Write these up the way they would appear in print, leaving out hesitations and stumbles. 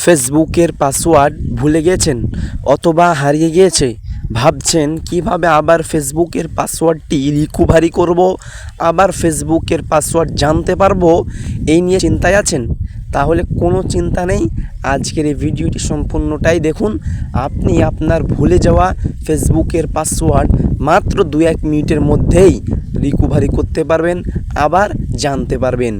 ফেসবুকের পাসওয়ার্ড ভুলে গেছেন অথবা হারিয়ে গিয়েছে, ভাবছেন কিভাবে আবার ফেসবুকের পাসওয়ার্ডটি রিকভারি করব, আবার ফেসবুকের পাসওয়ার্ড জানতে পারবো, এই নিয়ে চিন্তায় আছেন? তাহলে কোনো চিন্তা নেই, আজকের এই ভিডিওটি সম্পূর্ণটাই দেখুন। আপনি আপনার ভুলে যাওয়া ফেসবুকের পাসওয়ার্ড মাত্র 2-1 মিনিটের মধ্যেই রিকভারি করতে পারবেন, আবার জানতে পারবেন।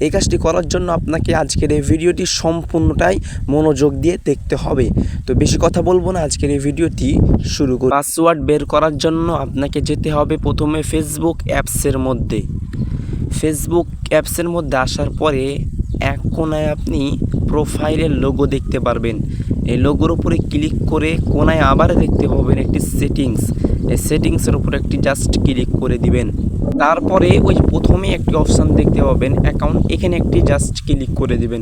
এই কাজটি করার জন্য আপনাকে আজকের এই ভিডিওটি সম্পূর্ণটাই মনোযোগ দিয়ে দেখতে হবে। তো বেশি কথা বলবো না, আজকের এই ভিডিওটি শুরু করুন। পাসওয়ার্ড বের করার জন্য আপনাকে যেতে হবে প্রথমে ফেসবুক অ্যাপসের মধ্যে। ফেসবুক অ্যাপসের মধ্যে আসার পরে এক কোনায় আপনি প্রোফাইলের লোগো দেখতে পারবেন। এই লোগোর উপরে ক্লিক করে কোনায় আবার দেখতে পাবেন একটি সেটিংস। এই সেটিংসের উপরে একটি জাস্ট ক্লিক করে দিবেন। তারপরে ওই প্রথমে একটি অপশান দেখতে পাবেন অ্যাকাউন্ট, এখানে একটি জাস্ট ক্লিক করে দিবেন।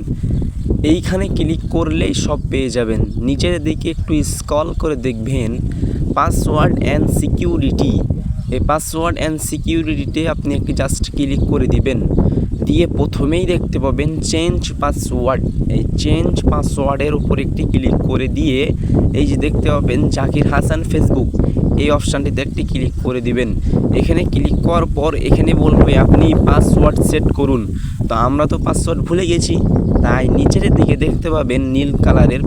এইখানে ক্লিক করলেই সব পেয়ে যাবেন। নিচের দিকে একটু স্ক্রল করে দেখবেন পাসওয়ার্ড অ্যান্ড সিকিউরিটি। এই পাসওয়ার্ড অ্যান্ড সিকিউরিটিতে আপনি একটি জাস্ট ক্লিক করে দিবেন। দিয়ে প্রথমেই দেখতে পাবেন চেঞ্জ পাসওয়ার্ড। এই চেঞ্জ পাসওয়ার্ডের উপর একটি ক্লিক করে দিয়ে এই যে দেখতে পাবেন জাকির হাসান ফেসবুক, এই অপশানটিতে একটি ক্লিক করে দিবেন। এখানে ক্লিক করার পর এখানে বলবে আপনি পাসওয়ার্ড সেট করুন। তো আমরা তো পাসওয়ার্ড ভুলে গেছি, তাই নিচের দিকে দেখতে পাবেন নীল কালারের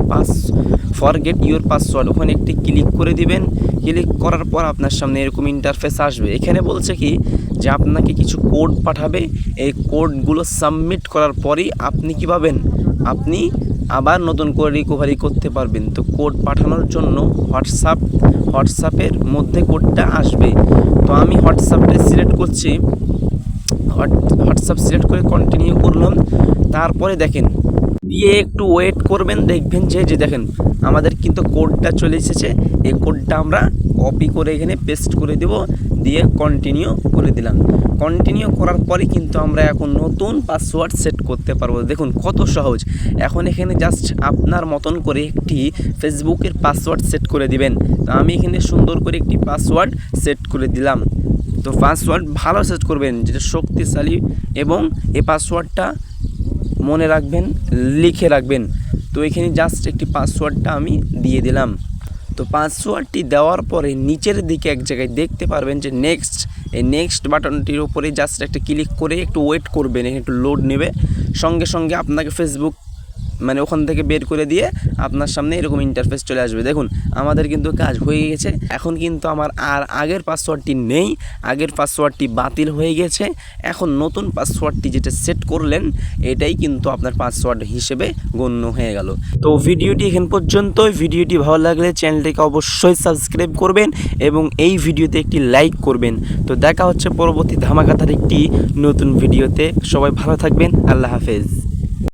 ফরগেট ইউর পাসওয়ার্ড, ওখানে একটি ক্লিক করে দিবেন। ক্লিক করার পর আপনার সামনে এরকম ইন্টারফেস আসবে। এখানে বলছে কি যে আপনাকে কিছু কোড পাঠাবে, এই কোডগুলো সাবমিট করার পরই আপনি কী পাবেন, আপনি আবার নতুন করে রিকভারি করতে পারবেন। তো কোড পাঠানোর জন্য হোয়াটসঅ্যাপের মধ্যে কোডটা আসবে। তো আমি হোয়াটসঅ্যাপটা সিলেক্ট করছি, হোয়াটসঅ্যাপ সিলেক্ট করে কন্টিনিউ করলাম। তারপরে দেখেন দিয়ে একটু ওয়েট করবেন, দেখবেন যে দেখেন আমাদের কিন্তু কোডটা চলে এসেছে। এই কোডটা আমরা কপি করে এখানে পেস্ট করে দেব, দিয়ে কন্টিনিউ করে দিলাম। কন্টিনিউ করার পরে কিন্তু আমরা এখন নতুন পাসওয়ার্ড সেট করতে পারবো। দেখুন কত সহজ। এখন এখানে জাস্ট আপনার মতন করে একটি ফেসবুকের পাসওয়ার্ড সেট করে দিবেন। তো আমি এখানে সুন্দর করে একটি পাসওয়ার্ড সেট করে দিলাম। তো পাসওয়ার্ড ভালো সেট করবেন, যেটা শক্তিশালী, এবং এই পাসওয়ার্ডটা মনে রাখবেন, লিখে রাখবেন। তো এখানে জাস্ট একটি পাসওয়ার্ডটা আমি দিয়ে দিলাম। তো পাসওয়ার্ডটি দেওয়ার পরে নিচের দিকে এক জায়গায় দেখতে পারবেন যে নেক্সট, এই নেক্সট বাটনটির উপরে জাস্ট একটা ক্লিক করে একটু ওয়েট করবেন, একটু লোড নেবে। সঙ্গে সঙ্গে আপনাকে ফেসবুক ওখান থেকে বের করে দিয়ে আপনার সামনে এরকম ইন্টারফেস চলে আসবে। দেখুন আমাদের কিন্তু কাজ হয়ে গেছে। এখন কিন্তু আমার আর আগের পাসওয়ার্ডটি নেই, আগের পাসওয়ার্ডটি বাতিল হয়ে গেছে। এখন নতুন পাসওয়ার্ডটি যেটা সেট করলেন এটাই কিন্তু আপনার পাসওয়ার্ড হিসেবে গণ্য হয়ে গেল। তো ভিডিওটি এখান পর্যন্ত। ভিডিওটি ভালো লাগলে চ্যানেলটিকে অবশ্যই সাবস্ক্রাইব করবেন এবং এই ভিডিওতে একটি লাইক করবেন। তো দেখা হচ্ছে পরবর্তী ধামাকাতার একটি নতুন ভিডিওতে। সবাই ভালো থাকবেন, আল্লাহ হাফেজ।